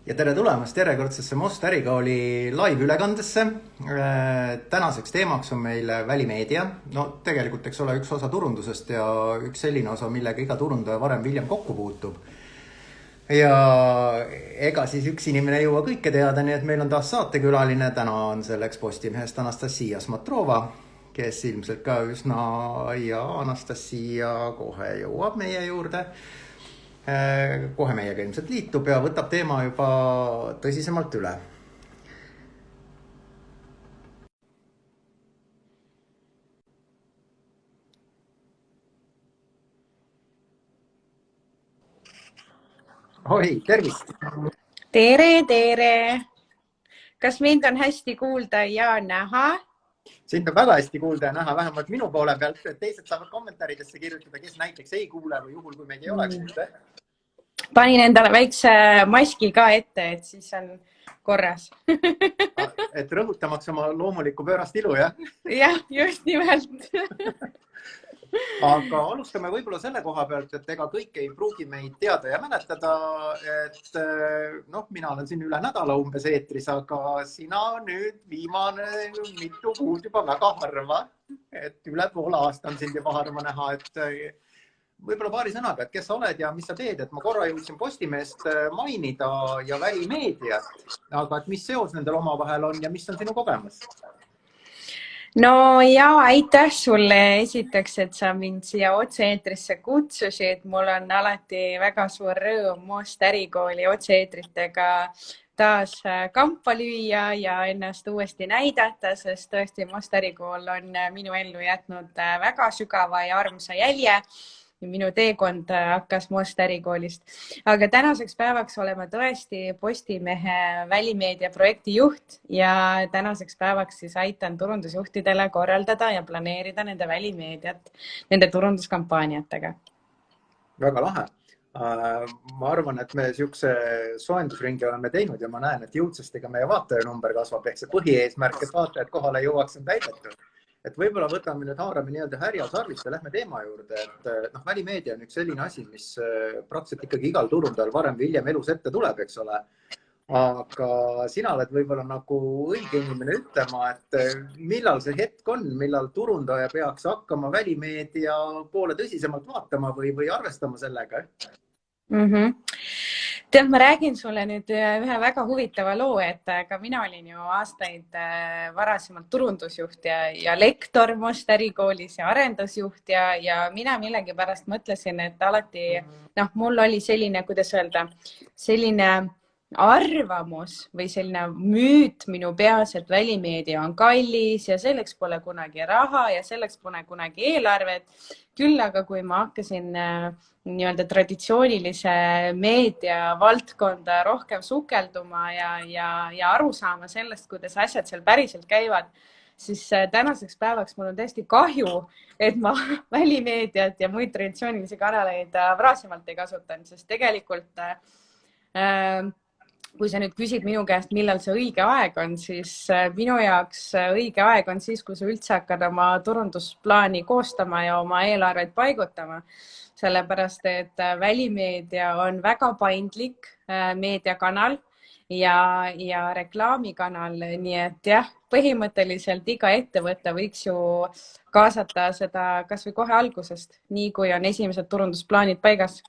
Ja tere tulemast järjekordsesse Most Ärikooli live-ülekandesse. Tänaseks teemaks on meil välimeedia. No tegelikult eks ole üks osa turundusest ja üks selline osa, millega iga turundaja varem või hiljem kokku puutub. Ja ega siis üks inimene ei jõua kõike teada, nii et meil on taas saatekülaline. Täna on selleks Postimehest Anastasia Smatrova, kes ilmselt ka üsna ja Anastasia kohe jõuab meie juurde. Kohe meiega ilmselt liitub ja võtab teema juba tõsisemalt üle. Oi, tervist! Tere! Kas mind on hästi kuulda ja näha? Sind on väga hästi kuulda ja näha, vähemalt minu poole pealt. Teised saavad kommentaaridesse kirjutada, kes näiteks ei kuule või juhul, kui meid ei ole kuulda. Panin endale väikse maski ka ette, et siis on korras. Et rõhutamaks oma loomulikku pöörast ilu, jah? Jah, just nimelt. Aga alustame võib-olla selle koha pealt, et ega kõik ei pruugi meid teada ja mäletada, et mina olen siin üle nädala umbes eetris, aga sina nüüd viimane mitu kuud juba väga harva, et üle poole aasta on sind juba harva näha, et võib-olla paari sõnaga, et kes sa oled ja mis sa teed, et ma korra jõudsin Postimehest mainida ja välimeediat, aga et mis seos nendel omavahel on ja mis on sinu kogemus? No ja aitäh sulle esiteks, et sa mind siia otse-eetrisse kutsusid. Mul on alati väga suur rõõm Most Ärikooli otse-eetritega taas kampa lüüa ja ennast uuesti näidata, sest tõesti Most Ärikool on minu ellu jätnud väga sügava ja armsa jälje. Minu teekond hakkas Most Ärikoolist. Aga tänaseks päevaks oleme tõesti Postimehe välimeedia projekti juht ja tänaseks päevaks siis aitan turundusjuhtidele korraldada ja planeerida nende välimeediat nende turunduskampaaniatega. Väga lahe. Ma arvan, et me siukse soendusringi oleme teinud ja ma näen, et jõudsasti ka meie vaatajanumber kasvab ehk see põhieesmärk, et vaatajad kohale jõuaks on täidetud. Et võib-olla võtame nüüd haarame nii-öelda härja sarvist ja lähme teema juurde, et välimeedia on üks selline asi, mis praktiliselt ikkagi igal turundajal varem või hiljem elus ette tuleb, eks ole. Aga sina oled võib-olla nagu õige inimene ütlema, et millal see hetk on, millal turundaja peaks hakkama välimeedia poole tõsisemalt vaatama või arvestama sellega? Tead, ma räägin sulle nüüd ühe väga huvitava loo, et ka mina olin ju aastaid varasemalt turundusjuht ja lektor Most Ärikoolis ja arendusjuht ja mina millegipärast mõtlesin, et alati, mul oli selline, kuidas öelda, selline arvamus või selline müüt minu peas, et välimeedia on kallis ja selleks pole kunagi raha ja selleks pole kunagi eelarvet. Küll aga kui ma hakkasin nii-öelda traditsioonilise meedia valdkonda rohkem sukelduma ja aru saama sellest, kuidas asjad seal päriselt käivad, siis tänaseks päevaks mul on tõesti kahju, et ma välimeediat ja muid traditsioonilisi kanaleid varasemalt ei kasutanud, sest tegelikult kui sa nüüd küsid minu käest, millal see õige aeg on, siis minu jaoks õige aeg on siis, kui sa üldse hakkad oma turundusplaani koostama ja oma eelarveid paigutama. Sellepärast, et välimeedia on väga paindlik meediakanal ja reklaamikanal. Nii et jah, põhimõtteliselt iga ettevõte võiks ju kaasata seda kas või kohe algusest, nii kui on esimesed turundusplaanid paigas.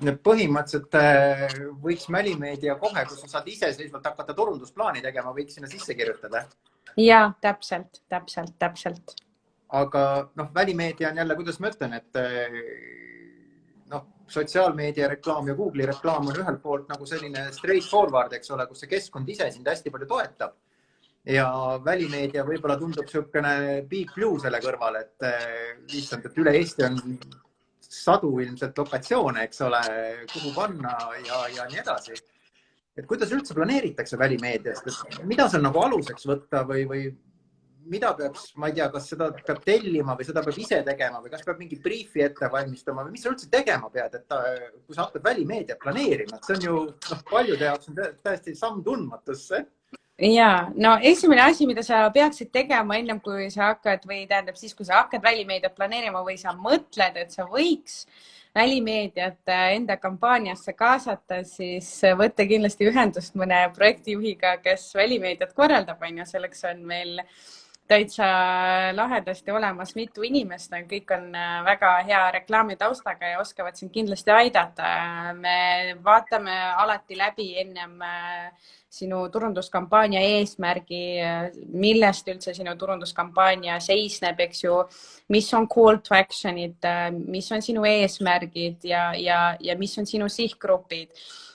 Põhimõtteliselt võiks välimeedia kohe, kui sa saad iseseisvalt hakata turundusplaani tegema, võiks sinna sisse kirjutada? Jaa, täpselt. Aga välimeedia on jälle, kuidas ma ütlen, et sotsiaalmeedia reklaam ja Google'i reklaam on ühelt poolt nagu selline straight forward, eks ole, kus see keskkond ise sind hästi palju toetab. Ja välimeedia võib-olla tundub selline big blue selle kõrval, et lihtsalt, et üle Eesti on sadu ilmselt lokatsioone, eks ole, kuhu panna ja nii edasi. Et kuidas üldse planeeritakse välimeediast? Mida seal nagu aluseks võtta või mida peab, ma ei tea, kas seda peab tellima või seda peab ise tegema või kas peab mingi briefi ette valmistama või mis sa üldse tegema pead, et kui sa hakkad välimeediat planeerima? See on ju paljude jaoks on täiesti samm tundmatusse. Ja, no esimene asi, mida sa peaksid tegema ennem kui sa hakkad või tähendab siis, kui sa hakkad välimeediat planeerima või sa mõtled, et sa võiks välimeediat enda kampaaniasse kaasata, siis võtta kindlasti ühendust mõne projektijuhiga, kes välimeediat korraldab, on ju, selleks on meil täitsa lahedasti olemas mitu inimest, kõik on väga hea reklaami taustaga ja oskavad sind kindlasti aidata. Me vaatame alati läbi ennem sinu turunduskampaania eesmärgi, millest üldse sinu turunduskampaania seisneb, eks ju, mis on call to action'id, mis on sinu eesmärgid ja mis on sinu sihtgrupid.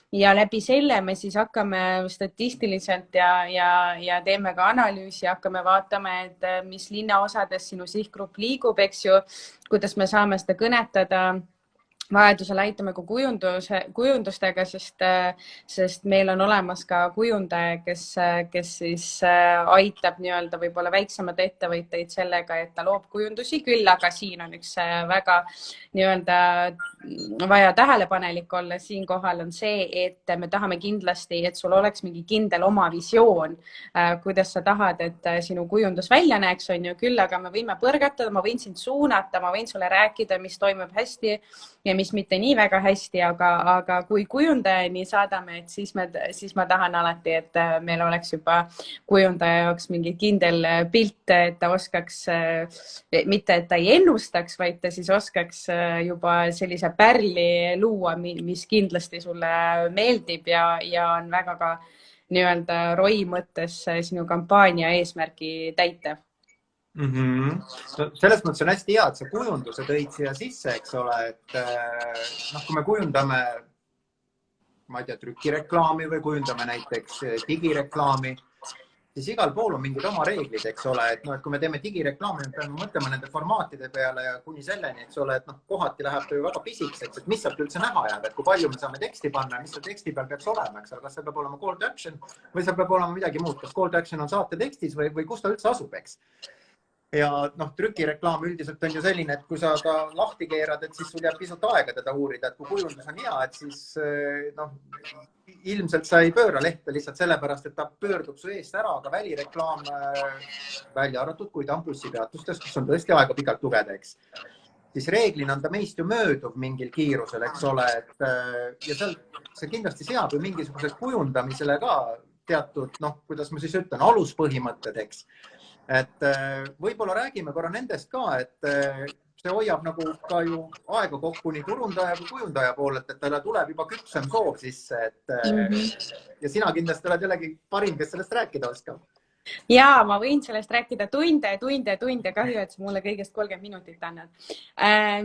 Ja läbi selle me siis hakkame statistiliselt ja teeme ka analüüsi, hakkame vaatama, et mis linnaosades sinu sihtgrupp liigub, eks ju, kuidas me saame seda kõnetada. Vajadusel aitame ka kujundustega, sest meil on olemas ka kujundaja, kes siis aitab nii-öelda võib-olla väiksemad ettevõtteid sellega, et ta loob kujundusi küll, aga siin on üks väga nii-öelda vaja tähelepanelik olla. Siinkohal on see, et me tahame kindlasti, et sul oleks mingi kindel oma visioon, kuidas sa tahad, et sinu kujundus välja näeks, on ju, küll, aga me võime põrgatada, ma võin sind suunata, ma võin sulle rääkida, mis toimub hästi ja mis mitte nii väga hästi, aga kui kujundajani saadame, et siis ma tahan alati, et meil oleks juba kujundaja jaoks mingi kindel pilt, et ta oskaks, mitte et ta ei ennustaks, vaid ta siis oskaks juba sellise pärli luua, mis kindlasti sulle meeldib ja on väga ka nii-öelda ROI mõttes sinu kampaania eesmärgi täitev. Selles mõttes on hästi hea, et sa kujunduse tõid siia sisse, eks ole, et kui me kujundame, ma ei tea, trükireklaami või kujundame näiteks digireklaami, siis igal pool on mingid oma reeglid, eks ole, et kui me teeme digireklaami, me peame mõtlema nende formaatide peale ja kuni selleni, eks ole, et kohati läheb ta ju väga pisikeseks, et mis sealt üldse näha jääb, et kui palju me saame teksti panna, mis seal teksti peal peaks olema, eks ole, kas seal peab olema call to action või seal peab olema midagi muud, kas call to action on saate tekstis või kus ta üldse asub, eks. Ja trükireklaam üldiselt on ju selline, et kui sa ta lahti keerad, et siis sul jääb pisut aega teda uurida, et kui kujundus on hea, et siis ilmselt sa ei pööra lehte lihtsalt sellepärast, et ta pöördub su eest ära, aga välireklaam välja arvatud, kui ta on bussipeatustes, kus on tõesti aega pikalt lugeda, eks. Siis reeglina on ta meist ju möödub mingil kiirusel, eks ole, ja see kindlasti seab ju mingisugused kujundamisele ka teatud, kuidas ma siis ütlen, aluspõhimõtted, eks. Et võib-olla räägime korra nendest ka, et see hoiab nagu ka ju aega kokku nii turundaja kui kujundaja poolelt, et talle tuleb juba küpsem soov sisse, ja sina kindlasti oled jällegi parim, kes sellest rääkida oskab. Ja ma võin sellest rääkida tunde, kahju, et sa mulle kõigest 30 minutit annad.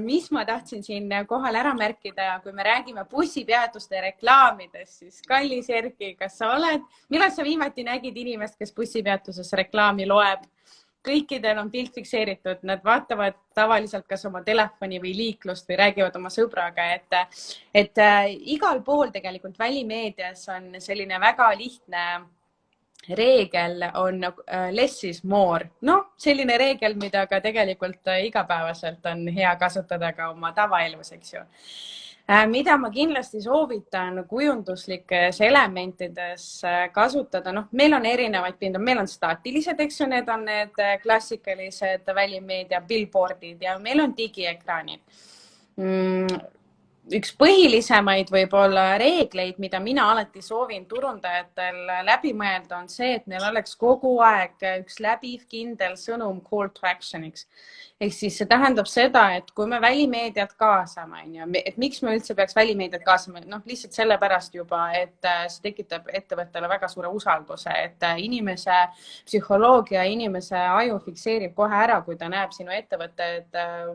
Mis ma tahtsin siin kohal ära märkida, kui me räägime bussipeatuste reklaamidest, siis kallis Erki, kas sa millal sa viimati nägid inimest, kes bussipeatuses reklaami loeb? Kõikidel on pilt fikseeritud, nad vaatavad tavaliselt kas oma telefoni või liiklust või räägivad oma sõbraga, et igal pool tegelikult välimeedias on selline väga lihtne reegel on less is more. Selline reegel, mida ka tegelikult igapäevaselt on hea kasutada ka oma tavaelus, eks ju. Mida ma kindlasti soovitan kujunduslikes elementides kasutada, meil on erinevaid pindu, meil on staatilised, eks ju, need on need klassikalised välimeedia billboardid ja meil on digiekraanid. Üks põhilisemaid võib-olla reegleid, mida mina alati soovin turundajatel läbi mõelda, on see, et meil oleks kogu aeg üks läbiv kindel sõnum call to action'iks. Ehk siis see tähendab seda, et kui me välimeediat kaasame, et miks me üldse peaks välimeediat kaasama, lihtsalt sellepärast juba, et see tekitab ettevõttele väga suure usalduse, et inimese psühholoogia, inimese aju fikseerib kohe ära, kui ta näeb sinu ettevõtted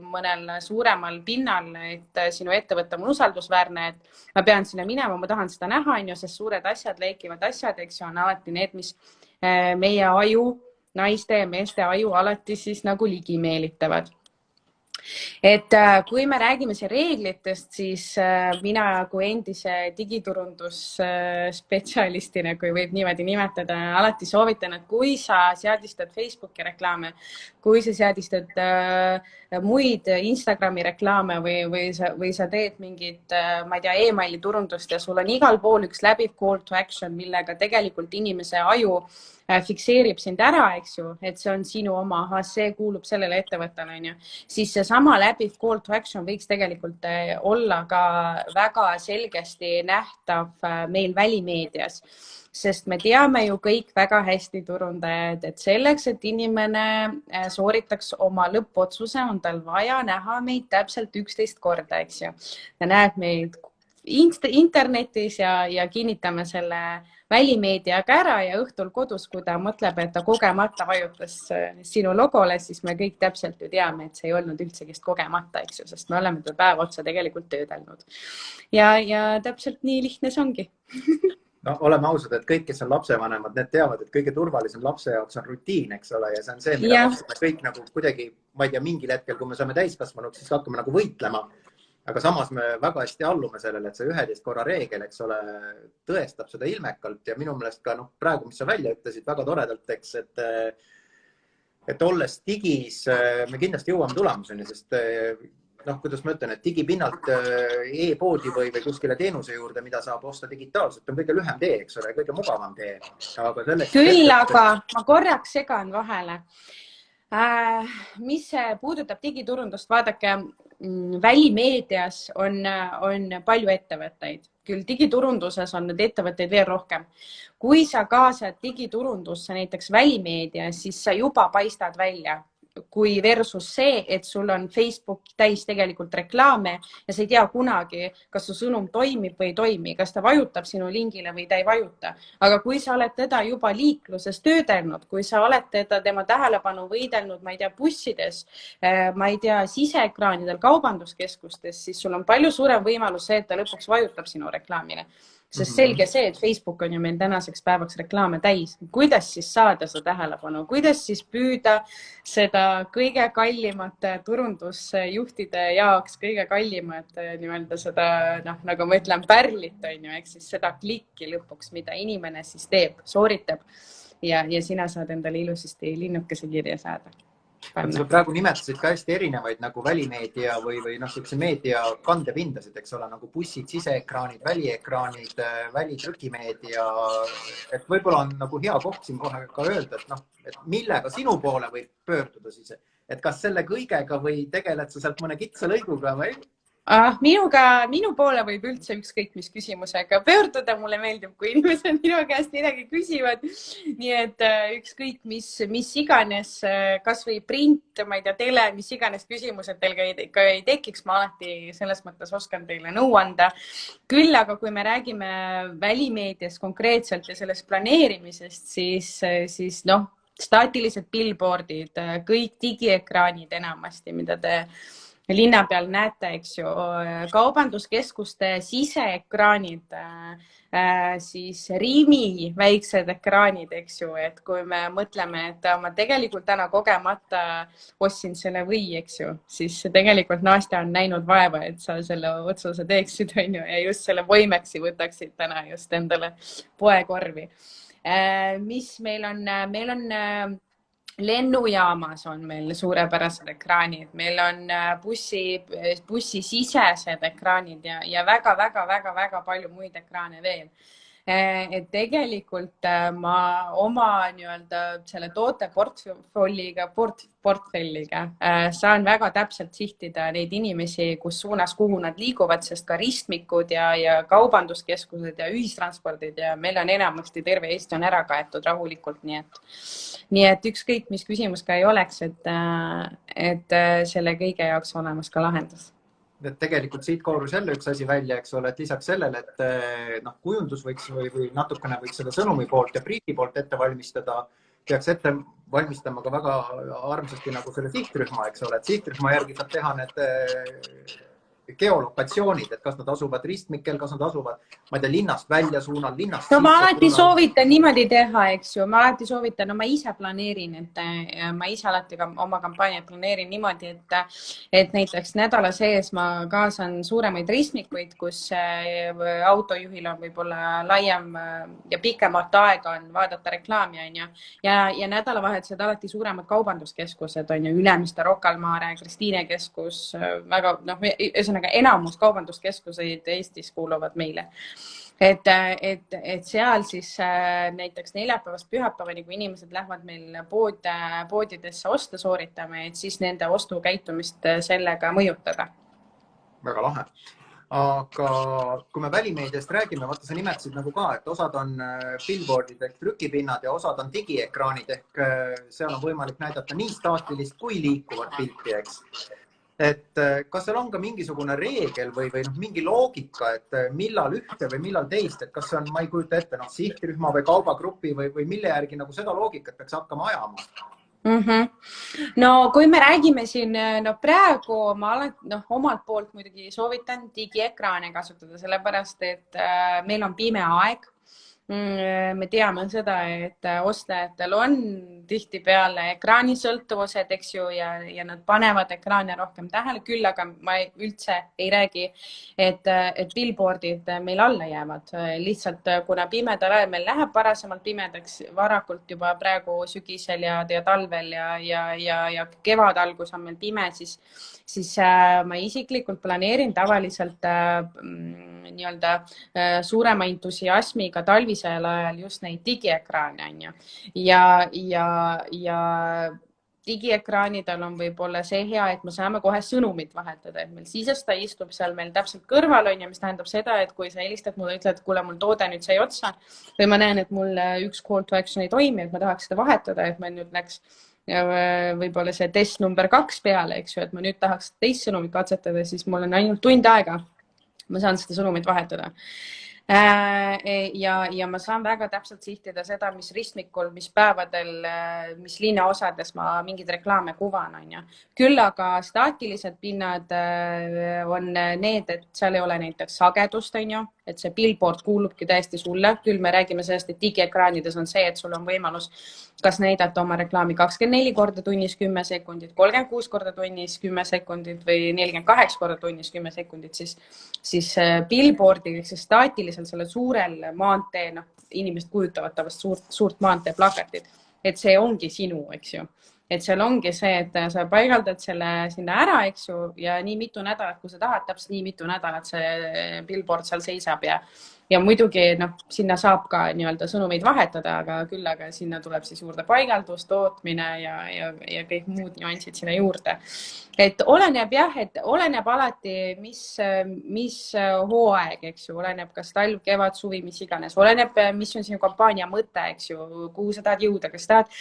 mõnel suuremal pinnal, et sinu ettevõte on usaldusväärne, et ma pean sinna minema, ma tahan seda näha, sest suured asjad, leikivad asjad, eks ju, on alati need, mis meie aju, naiste ja meeste aju alati siis nagu ligi meelitavad. Et kui me räägime siin reeglitest, siis mina kui endise digiturundusspetsialistina, kui võib niimoodi nimetada, alati soovitan, et kui sa seadistad Facebooki reklaame, kui sa seadistad muid Instagrami reklaame või sa teed mingit, ma ei tea, emaili turundust ja sul on igal pool üks läbiv call to action, millega tegelikult inimese aju fikseerib sind ära, eks ju, et see on sinu oma, see kuulub sellele ettevõttele, on ju, siis seesama läbiv call to action võiks tegelikult olla ka väga selgesti nähtav meil välimeedias, sest me teame ju kõik väga hästi, turundajad, et selleks, et inimene sooritaks oma lõppotsuse, on tal vaja näha meid täpselt 11 korda, eks ju. Ta näeb meid internetis ja kinnitame selle välimeediaga ära ja õhtul kodus, kui ta mõtleb, et ta kogemata vajutas sinu logole, siis me kõik täpselt ju teame, et see ei olnud üldsegi kogemata, eks ju, sest me oleme ta päev otsa tegelikult töödelnud. Ja täpselt nii lihtne see ongi. No, oleme ausad, et kõik, kes on lapsevanemad, need teavad, et kõige turvalisem lapse jaoks on rutiin, eks ole, ja see on see, mida me kõik nagu kuidagi, ma ei tea, mingil hetkel, kui me saame täiskasvanuks, siis hakkame nagu võitlema. Aga samas me väga hästi allume sellele, et see 11 korra reegel, eks ole, tõestab seda ilmekalt ja minu meelest ka praegu, mis sa välja ütlesid väga toredalt, eks, et olles digis, me kindlasti jõuame tulemuseni, sest kuidas ma ütlen, et digipinnalt e-poodi või kuskile teenuse juurde, mida saab osta digitaalselt, on kõige lühem tee, eks ole, kõige mugavam tee. Küll, aga ma korraks segan vahele. Mis puudutab digiturundust, vaadake, välimeedias on palju ettevõtteid. Küll digiturunduses on need ettevõtteid veel rohkem. Kui sa kaasad digiturundusse näiteks välimeedias, siis sa juba paistad välja. Kui versus see, et sul on Facebook täis tegelikult reklaame ja sa ei tea kunagi, kas su sõnum toimib või ei toimi, kas ta vajutab sinu lingile või ta ei vajuta. Aga kui sa oled teda juba liikluses töödelnud, kui sa oled tema tähelepanu võidelnud, ma ei tea, bussides, ma ei tea, siseekraanidel, kaubanduskeskustes, siis sul on palju suurem võimalus see, et ta lõpuks vajutab sinu reklaamile. Sest selge see, et Facebook on ju meil tänaseks päevaks reklaame täis. Kuidas siis saada seda tähelepanu? Kuidas siis püüda seda kõige kallimat turundusjuhtide jaoks, kõige kallimat nii-öelda seda, nagu ma ütlen, pärlit, on ju, ehk siis seda klikki lõpuks, mida inimene siis teeb, sooritab ja sina saad endale ilusasti linnukese kirja saada. Sa praegu nimetasid ka hästi erinevaid nagu välimeedia või niisuguse meedia kandepindasid, eks ole, nagu bussid, siseekraanid, väliekraanid, välitrükimeedia. Et võib-olla on nagu hea koht siin kohe ka öelda, et millega sinu poole võib pöörduda siis, et kas selle kõigega või tegeled sa sealt mõne kitsa lõiguga või? Minu poole võib üldse ükskõik mis küsimusega pöörduda. Mulle meeldib, kui inimesed minu käest midagi küsivad. Nii et ükskõik mis iganes, kas või print, ma ei tea, tele, mis iganes küsimused teil ka ei tekiks, ma alati selles mõttes oskan teile nõu anda. Küll aga kui me räägime välimeedias konkreetselt ja sellest planeerimisest, siis staatilised billboardid, kõik digiekraanid enamasti, mida te linna peal näete, eks ju, kaubanduskeskuste siseekraanid, siis Rimi väiksed ekraanid, eks ju, et kui me mõtleme, et ma tegelikult täna kogemata ostsin selle või, eks ju, siis tegelikult Nastja on näinud vaeva, et sa selle otsuse teeksid, on ju, ja just selle Voimeksi võtaksid täna just endale poekorvi. Mis meil on lennujaamas on meil suurepärased ekraanid, meil on bussisisesed ekraanid ja väga palju muid ekraane veel. Et tegelikult ma oma selle tooteportfelliga saan väga täpselt sihtida neid inimesi, kus suunas, kuhu nad liiguvad, sest ka ristmikud ja kaubanduskeskused ja ühistranspordid ja meil on enamasti terve Eesti on ära kaetud rahulikult, nii et ükskõik mis küsimus ka ei oleks, et selle kõige jaoks olemas ka lahendus. Et tegelikult siit koorus jälle üks asi välja, eks ole, et lisaks sellele, et kujundus võiks või natukene võiks selle sõnumi poolt ja briefi poolt ette valmistada, peaks ette valmistama ka väga armsasti nagu selle sihtrühma, eks ole, et sihtrühma järgi saab teha need geolokatsioonid, et kas nad asuvad ristmikel, kas nad asuvad, ma ei tea, linnast välja suunal, linnast. No ma alati soovitan niimoodi teha, eks ju, ma alati soovitan, ma ise planeerin, et ma ise alati oma kampaaniat planeerin niimoodi, et näiteks nädala sees ma kaasan suuremaid ristmikuid, kus autojuhil on võib-olla laiem ja pikemat aega on vaadata reklaami, on ju, ja nädalavahetused alati suuremad kaubanduskeskused, on ju, Ülemiste, Rocca al Mare, Kristiine keskus, väga, ühesõnaga enamus kaubanduskeskuseid Eestis kuuluvad meile. et seal siis näiteks neljapäevast pühapäevani, kui inimesed lähevad meil poodidesse oste sooritama, et siis nende ostukäitumist sellega mõjutada. Väga lahe. Aga kui me välimeediast räägime, vaata sa nimetasid nagu ka, et osad on billboardid ehk trükipinnad ja osad on digiekraanid ehk seal on võimalik näidata nii staatilist kui liikuvat pilti, eks. Et kas seal on ka mingisugune reegel või mingi loogika, et millal ühte või millal teist, et kas see on, ma ei kujuta ette, sihtrühma või kaubagrupi või mille järgi nagu seda loogikat peaks hakkama ajama? No kui me räägime siin, praegu ma alati, omalt poolt muidugi soovitan digiekraane kasutada, sellepärast et meil on pime aeg. Me teame seda, et ostajatel on tihtipeale ekraanisõltuvused, eks ju, ja nad panevad ekraane rohkem tähele, küll aga ma üldse ei räägi, et billboardid meil alla jäävad. Lihtsalt kuna pimedal ajal meil läheb varasemalt pimedaks, varakult juba praegu sügisel ja talvel ja kevadalgus on meil pime, siis ma isiklikult planeerin tavaliselt nii-öelda suurema entusiasmiga talvisel ajal just neid digiekraane on ju. Ja digiekraanidel on võib-olla see hea, et me saame kohe sõnumit vahetada, et meil sisestaja istub seal meil täpselt kõrval on ja mis tähendab seda, et kui sa helistad mulle, ütled, et kuule, mul toode nüüd sai otsa või ma näen, et mul üks call to action ei toimi, et ma tahaks seda vahetada, et ma nüüd läks ja võib-olla see test number 2 peale, eks ju, et ma nüüd tahaks teist sõnumit katsetada, siis mul on ainult tund aega. Ma saan seda sõnumit vahetada. Ja ma saan väga täpselt sihtida seda, mis ristmikul, mis päevadel, mis linnaosades ma mingeid reklaame kuvan, on ju. Küll aga staatilised pinnad on need, et seal ei ole näiteks sagedust, on ju, et see billboard kuulubki täiesti sulle. Küll me räägime sellest, et digiekraanides on see, et sul on võimalus kas näidata oma reklaami 24 korda tunnis 10 sekundit, 36 korda tunnis 10 sekundit või 48 korda tunnis 10 sekundit, siis billboardil, siis staatiliselt selle suurel maantee, inimesed kujutavad tavast suurt maantee plakatit, et see ongi sinu, eks ju. Et seal ongi see, et sa paigaldad selle sinna ära, eks ju, ja nii mitu nädalat, kui sa tahad, täpselt nii mitu nädalat see billboard seal seisab ja muidugi sinna saab ka nii-öelda sõnumeid vahetada, aga küll aga sinna tuleb siis juurde paigaldus, tootmine ja kõik muud nüansid sinna juurde. Et oleneb jah, et oleneb alati, mis hooaeg, eks ju, oleneb kas talv, kevad, suvi, mis iganes, oleneb, mis on sinu kampaania mõte, eks ju, kuhu sa tahad jõuda, kas tahad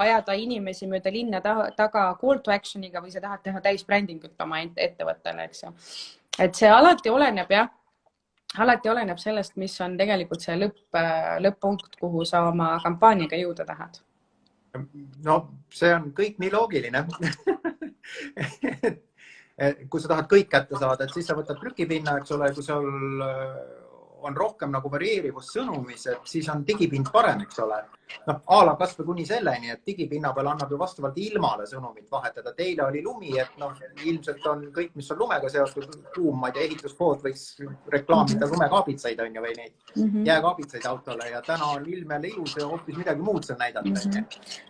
ajada inimesi mööda linna taga call to action'iga või sa tahad teha täisbrändingut oma ettevõttele, eks ju. Et see alati oleneb jah. Alati oleneb sellest, mis on tegelikult see lõpp-punkt, kuhu sa oma kampaaniaga jõuda tahad. No see on kõik nii loogiline. Kui sa tahad kõik kätte saada, et siis sa võtad trükipinna, eks ole, kui sul on rohkem nagu varieerivust sõnumis, et siis on digipind parem, eks ole. Ala kas või kuni selleni, et digipinna peal annab ju vastavalt ilmale sõnumit vahetada. Teile oli lumi, et ilmselt on kõik, mis on lumega seotud, kuum, ma ei tea, ehituspood võiks reklaamida lumekaabitsaid on ju või neid jääkaabitsaid autole ja täna on ilm jälle ilus ja hoopis midagi muud seal näidata.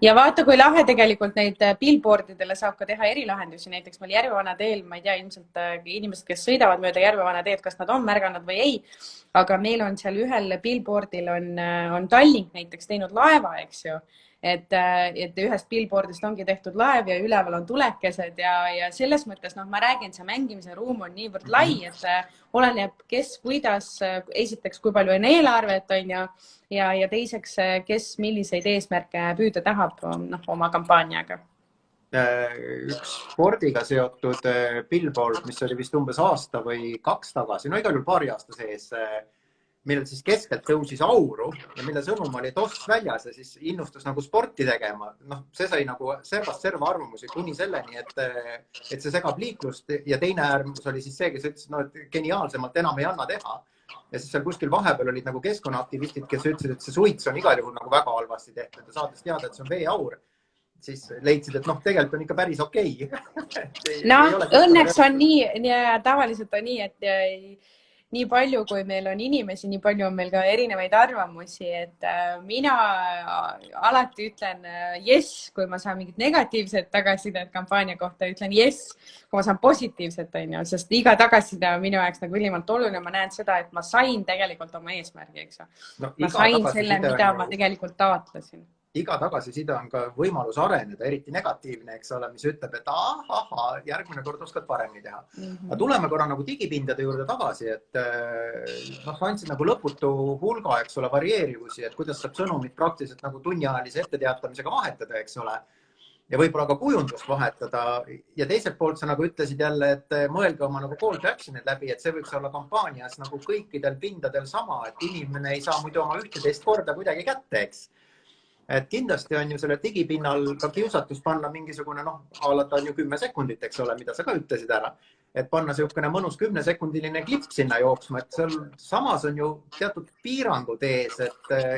Ja vaata, kui lahe tegelikult neid billboardidele saab ka teha erilahendusi. Näiteks meil Järvevana teel, ma ei tea, ilmselt inimesed, kes sõidavad mööda Järvevana teed, kas nad on märganud või ei, aga meil on seal ühel billboardil on Tallink näiteks teinud laeva, eks ju. Et ühest billboardist ongi tehtud laev ja üleval on tulekesed ja selles mõttes, ma räägin, see mängimise ruum on niivõrd lai, et oleneb, kes, kuidas, esiteks, kui palju on eelarvet, on ja teiseks, kes milliseid eesmärke püüda tahab oma kampaaniaga. Üks spordiga seotud billboard, mis oli vist umbes aasta või 2 tagasi, no igal juhul paari aasta sees, millel siis keskelt tõusis auru ja mille sõnum oli tost väljas ja siis innustus nagu sporti tegema. See sai nagu servast serva arvamusi kuni selleni, et see segab liiklust ja teine äärmus oli siis see, kes ütles, et geniaalsemalt enam ei anna teha. Ja siis seal kuskil vahepeal olid nagu keskkonnaaktivistid, kes ütlesid, et see suits on igal juhul nagu väga halvasti tehtud ja saades teada, et see on veeaur, siis leidsid, et tegelikult on ikka päris okei. Õnneks on nii, tavaliselt on nii, et nii palju, kui meil on inimesi, nii palju on meil ka erinevaid arvamusi, et mina alati ütlen jess, kui ma saan mingit negatiivset tagasisidet kampaania kohta, ütlen jess, kui ma saan positiivset, on ju, sest iga tagasiside on minu jaoks nagu ülimalt oluline. Ma näen seda, et ma sain tegelikult oma eesmärgi, eks ju. No, ma sain selle, mida ma tegelikult taotlesin. Iga tagasiside on ka võimalus areneda, eriti negatiivne, eks ole, mis ütleb, et järgmine kord oskad paremini teha. Aga tuleme korra nagu digipindade juurde tagasi, et sa andsid nagu lõputu hulga, eks ole, varieerivusi, et kuidas saab sõnumit praktiliselt nagu tunniajalise etteteatamisega vahetada, eks ole, ja võib-olla ka kujundust vahetada. Ja teiselt poolt sa nagu ütlesid jälle, et mõelge oma nagu call to action'id läbi, et see võiks olla kampaanias nagu kõikidel pindadel sama, et inimene ei saa muidu oma 11 korda kuidagi kätte, eks. Et kindlasti on ju selle digipinnal ka kiusatus panna mingisugune, alata on ju 10 sekundit, eks ole, mida sa ka ütlesid ära, et panna selline mõnus 10-sekundiline klipp sinna jooksma, et seal samas on ju teatud piirangud ees,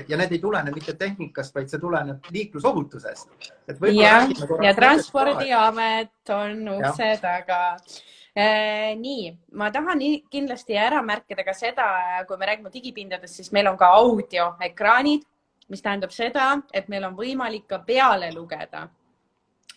ja need ei tulene mitte tehnikast, vaid see tuleneb liiklusohutusest. Ja Transpordiamet on ukse taga. Nii, ma tahan kindlasti ära märkida ka seda, kui me räägime digipindadest, siis meil on ka audioekraanid, mis tähendab seda, et meil on võimalik ka peale lugeda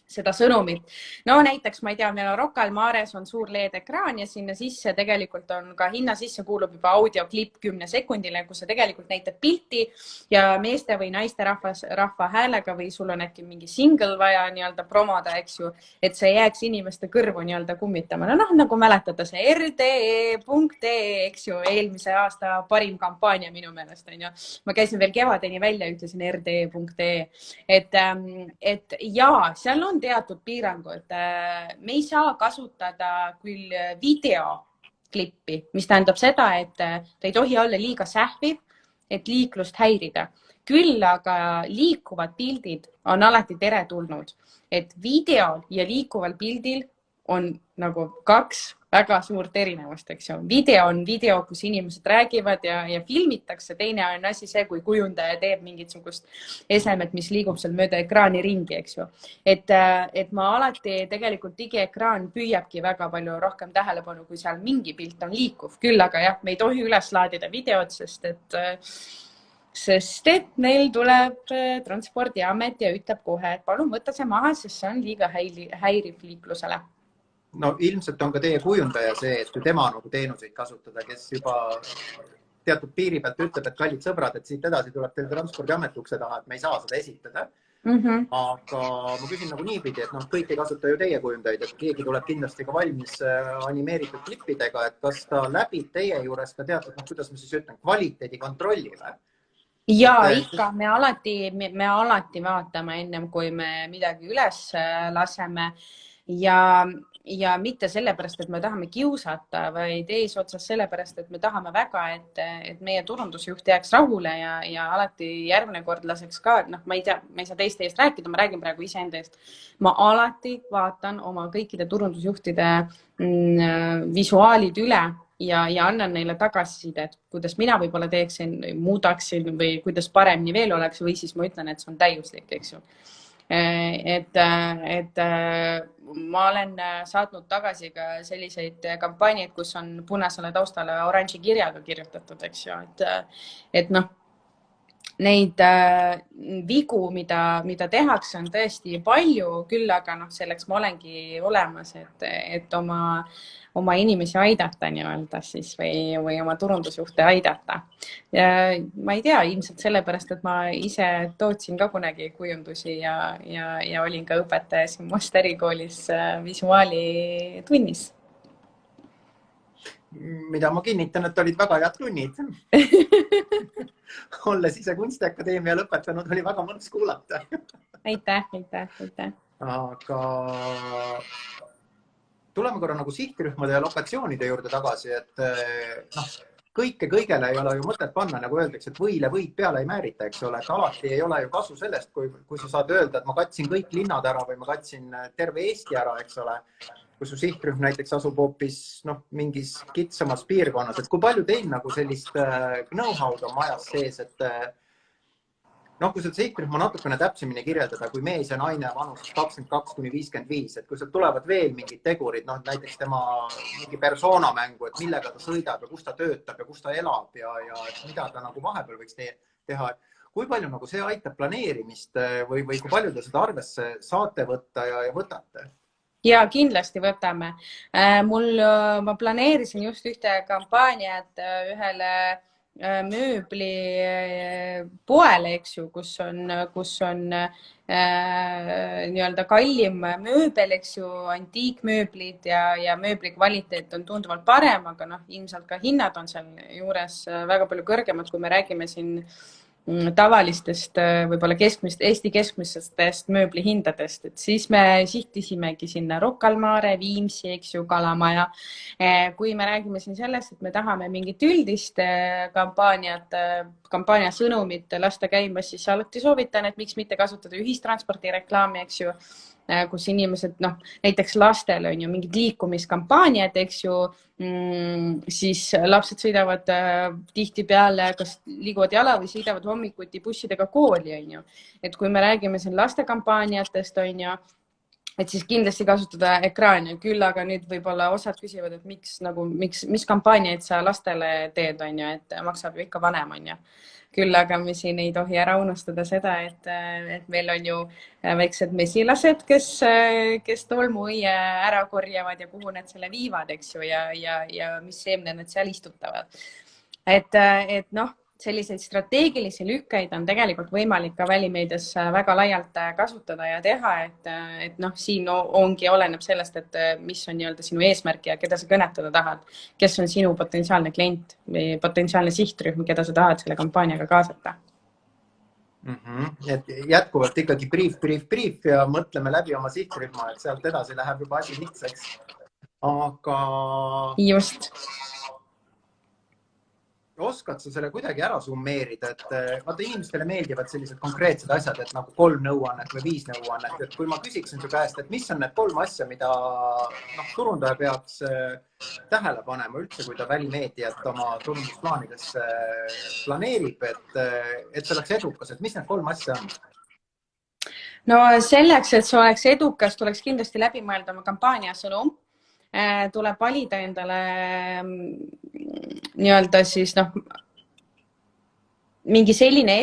seda sõnumit. No näiteks, ma ei tea, meil on Rocca al Mares on suur LED-ekraan ja sinna sisse tegelikult on ka hinna sisse kuulub juba audioklipp 10 sekundile, kus see tegelikult näitab pilti ja meeste või naiste rahva häälega või sul on äkki mingi single vaja nii-öelda promoda, eks ju, et see jääks inimeste kõrvu nii-öelda kummitama. No nagu mäletada see rde.ee, eks ju, eelmise aasta parim kampaania minu meelest on ju. Ma käisin veel kevadeni välja, ütlesin rde.ee, et jaa, seal on teatud piirangud. Me ei saa kasutada küll videoklippi, mis tähendab seda, et ta ei tohi olla liiga sähviv, et liiklust häirida. Küll aga liikuvad pildid on alati teretulnud, et video ja liikuval pildil on nagu kaks väga suurt erinevust, eks ju. Video on video, kus inimesed räägivad ja filmitakse. Teine on asi see, kui kujundaja teeb mingisugust esemet, mis liigub seal mööda ekraani ringi, eks ju. Et ma alati tegelikult digiekraan püüabki väga palju rohkem tähelepanu, kui seal mingi pilt on liikuv. Küll aga jah, me ei tohi üles laadida videot, sest et meil tuleb Transpordiamet ja ütleb kohe, et palun võtta see maha, sest see on liiga häiriv liiklusele. No ilmselt on ka teie kujundaja see, et kui tema nagu teenuseid kasutada, kes juba teatud piiri pealt ütleb, et kallid sõbrad, et siit edasi tuleb teil Transpordiamet ukse taha, et me ei saa seda esitada. Aga ma küsin nagu niipidi, et kõik ei kasuta ju teie kujundajaid, et keegi tuleb kindlasti ka valmis animeeritud klippidega, et kas ta läbib teie juures ka teatud, kuidas ma siis ütlen, kvaliteedi kontrolli või? Ja ikka, me alati vaatame ennem, kui me midagi üles laseme ja mitte sellepärast, et me tahame kiusata, vaid eesotsas sellepärast, et me tahame väga, et meie turundusjuht jääks rahule ja alati järgmine kord laseks ka, ma ei tea, ma ei saa teiste eest rääkida, ma räägin praegu iseenda eest. Ma alati vaatan oma kõikide turundusjuhtide visuaalid üle ja annan neile tagasisidet, kuidas mina võib-olla teeksin, muudaksin või kuidas paremini veel oleks või siis ma ütlen, et see on täiuslik, eks ju. Et ma olen saatnud tagasi ka selliseid kampaaniaid, kus on punasele taustale oranži kirjaga kirjutatud, eks ju, et neid vigu, mida tehakse, on tõesti palju, küll aga selleks ma olengi olemas, et oma inimesi aidata nii-öelda siis või oma turundusjuhte aidata. Ma ei tea, ilmselt sellepärast, et ma ise tootsin ka kunagi kujundusi ja olin ka õpetaja siin Must ärikoolis visuaali tunnis. Mida ma kinnitan, et olid väga head tunnid. Olles ise Kunstiakadeemia lõpetanud, oli väga mõnus kuulata. Aitäh. Aga tuleme korra nagu sihtrühmade ja lokatsioonide juurde tagasi, et kõigele ei ole ju mõtet panna, nagu öeldakse, et võile võid peale ei määrita, eks ole, et alati ei ole ju kasu sellest, kui sa saad öelda, et ma katsin kõik linnad ära või ma katsin terve Eesti ära, eks ole, kui su sihtrühm näiteks asub hoopis mingis kitsamas piirkonnas, et kui palju teil nagu sellist know-how'd on majas sees, et noh, kui seda sihtrühma natukene täpsemini kirjeldada, kui mees ja naine vanus 22–55, et kui sealt tulevad veel mingid tegurid, noh, näiteks tema mingi persona mängu, et millega ta sõidab ja kus ta töötab ja kus ta elab ja mida ta nagu vahepeal võiks teha. Kui palju nagu see aitab planeerimist või kui palju te seda arvesse saate võtta ja võtate? Ja kindlasti võtame. Ma planeerisin just ühte kampaaniat ühele mööbli poele, eks ju, kus on nii-öelda kallim mööbel, eks ju, antiikmööblid ja mööbli kvaliteet on tunduvalt parem, aga noh, ilmselt ka hinnad on seal juures väga palju kõrgemad, kui me räägime siin tavalistest võib-olla Eesti keskmistest mööblihindadest, et siis me sihtisimegi sinna Rocca al Mare, Viimsi, eks ju, Kalamaja. Kui me räägime siin sellest, et me tahame mingit üldist kampaania sõnumit lasta käima, siis alati soovitan, et miks mitte kasutada ühistranspordi reklaami, eks ju, kus inimesed, noh, näiteks lastel on ju mingid liikumiskampaaniad, eks ju, siis lapsed sõidavad tihtipeale, kas liiguvad jala või sõidavad hommikuti bussidega kooli, on ju. Et kui me räägime siin lastekampaaniatest, on ju, et siis kindlasti kasutada ekraani, küll aga nüüd võib-olla osad küsivad, et mis kampaaniaid sa lastele teed, on ju, et maksab ju ikka vanem, on ju. Küll aga me siin ei tohi ära unustada seda, et meil on ju väiksed mesilased, kes tolmuõie ära korjavad ja kuhu nad selle viivad, eks ju, ja mis seemne nad seal istutavad. Et noh, selliseid strateegilisi lükkeid on tegelikult võimalik ka välimeedias väga laialt kasutada ja teha, et noh, siin ongi oleneb sellest, et mis on nii-öelda sinu eesmärk ja keda sa kõnetada tahad, kes on sinu potentsiaalne klient või potentsiaalne sihtrühm, keda sa tahad selle kampaaniaga kaasata. Et jätkuvalt ikkagi brief ja mõtleme läbi oma sihtrühma, et sealt edasi läheb juba asi lihtsaks. Aga just. Oskad sa selle kuidagi ära summeerida, et vaata inimestele meeldivad sellised konkreetsed asjad, et nagu 3 nõuannet või 5 nõuannet, et kui ma küsiksin su käest, et mis on need 3 asja, mida turundaja peaks tähele panema üldse, kui ta välimeediat oma turundusplaanidesse planeerib, et see oleks edukas, et mis need 3 asja on? No selleks, et see oleks edukas, tuleks kindlasti läbi mõelda oma kampaania sõnum. Tuleb valida endale nii-öelda siis mingi selline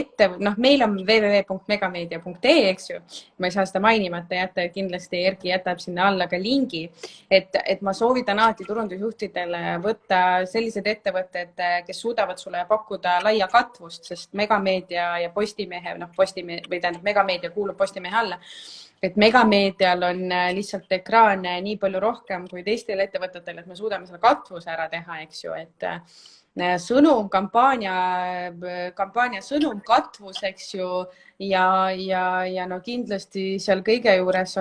meil on www.megameedia.ee, eks ju. Ma ei saa seda mainimata jätta, kindlasti Erki jätab sinna alla ka lingi, et ma soovitan alati turundusjuhtidele võtta sellised ettevõtted, kes suudavad sulle pakkuda laia katvust, sest Megameedia ja Postimehe, Megameedia kuulub Postimehe alla, et Megameedial on lihtsalt ekraane nii palju rohkem kui teistel ettevõtetel, et me suudame selle katvuse ära teha, eks ju, et sõnum, kampaania sõnum, katvus, eks ju, ja no kindlasti seal kõige juures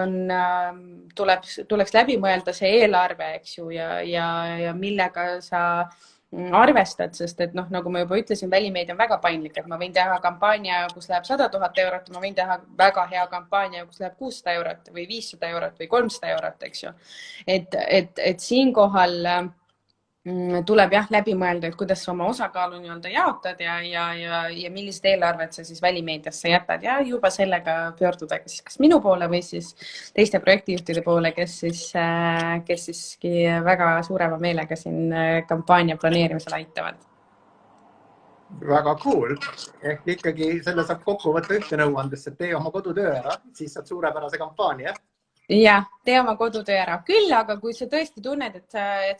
tuleks läbi mõelda see eelarve, eks ju, ja millega sa arvestad, sest et nagu ma juba ütlesin, välimeedia on väga paindlik, et ma võin teha kampaania, kus läheb 100 000 eurot, ma võin teha väga hea kampaania, kus läheb 600 eurot või 500 eurot või 300 eurot, eks ju. Et siinkohal tuleb läbi mõelda, et kuidas sa oma osakaalu nii-öelda jaotad ja millised eelarved sa siis välimeediasse jätad ja juba sellega pöörduda kas minu poole või siis teiste projektijuhtide poole, kes siiski väga suurema meelega siin kampaania planeerimisel aitavad. Väga cool. Ehk ikkagi selle saab kokku võtta ühte nõuandesse, et tee oma kodutöö ära, siis saad suurepärase kampaania. Ja, tee oma kodutöö ära. Küll, aga kui sa tõesti tunned, et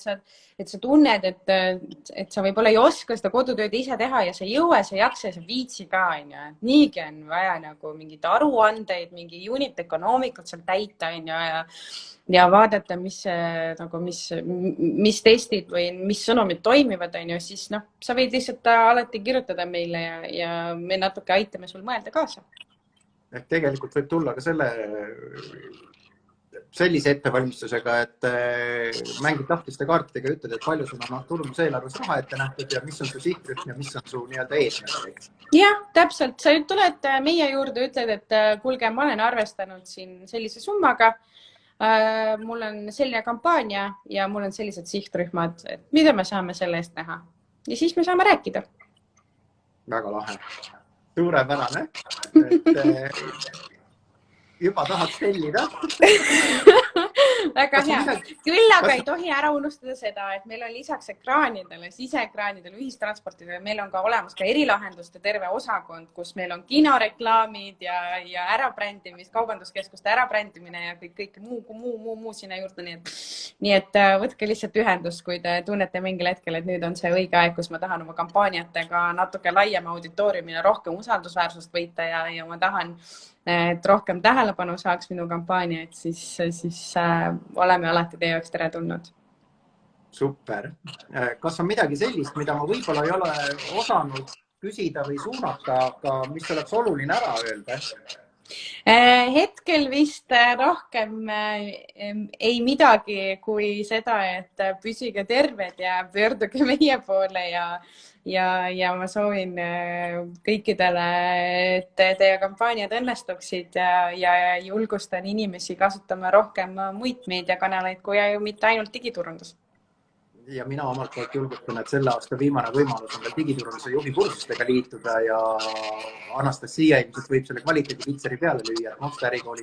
sa tunned, et sa võib-olla ei oska seda kodutööd ise teha ja sa ei jõua, sa ei jaksa ja sa viitsi ka, niigi on vaja mingid aruandeid, mingi unit economic'ut seal täita ja vaadata, mis testid või mis sõnumid toimivad, siis sa võid lihtsalt alati kirjutada meile ja me natuke aitame sul mõelda kaasa. Ehk tegelikult võib tulla ka sellise ettevalmistusega, et mängid tahtiste kaartidega ja ütled, et palju sul on turunduseelarves raha ette nähtud ja mis on su sihtrühm ja mis on su nii-öelda eesmärk. Jah, täpselt. Sa tuled meie juurde, ütled, et kuulge, ma olen arvestanud siin sellise summaga, mul on selline kampaania ja mul on sellised sihtrühmad, et mida me saame selle eest näha. Ja siis me saame rääkida. Väga lahe. Suurepärane. Juba tahaks tellida. Väga Kas on hea. midagi- Küll aga kas- ei tohi ära unustada seda, et meil on lisaks ekraanidele, siseekraanidele, ühistransportidele, meil on ka olemas ka erilahenduste terve osakond, kus meil on kinoreklaamid ja ärabrändimis, kaubanduskeskuste ärabrandimine ja kõik muu sinna juurde. Nii et võtke lihtsalt ühendust, kui te tunnete mingil hetkel, et nüüd on see õige aeg, kus ma tahan oma kampaaniatega natuke laiema auditooriumile rohkem usaldusväärsust võita ja ma tahan, et rohkem tähelepanu saaks minu kampaania, et siis oleme alati teie jaoks teretulnud. Super. Kas on midagi sellist, mida ma võib-olla ei ole osanud küsida või suunata, aga mis oleks oluline ära öelda? Hetkel vist rohkem ei midagi kui seda, et püsige terved ja pöörduge meie poole ja ma soovin kõikidele, et teie kampaaniad õnnestuksid ja julgustan inimesi kasutama rohkem muid meediakanaleid kui mitte ainult digiturundus. Ja mina omalt poolt julgustan, et selle aasta viimane võimalus on veel digiturunduse juhi kursustega liituda ja Anastasia ilmselt võib selle kvaliteedipitseri peale lüüa, et Nosta ärikooli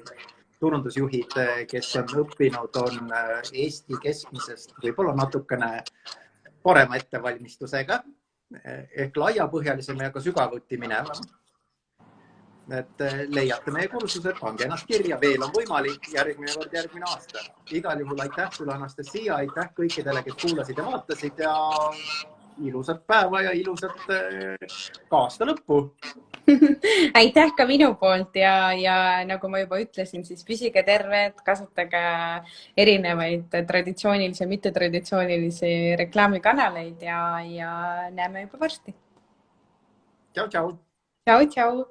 turundusjuhid, kes on õppinud, on Eesti keskmisest võib-olla natukene parema ettevalmistusega ehk laiapõhjalisem ja ka sügavuti minevam. Et leiate meie kursused, pange ennast kirja, veel on võimalik järgmine kord järgmine aasta. Igal juhul aitäh sulle, Anastasia, aitäh kõikidele, kes kuulasid ja vaatasid ja ilusat päeva ja ilusat ka aasta lõppu. Aitäh ka minu poolt ja nagu ma juba ütlesin, siis püsige terved, kasutage erinevaid traditsioonilisi ja mittetraditsioonilisi reklaamikanaleid ja näeme juba varsti. Tšau, tšau. Tšau, tšau.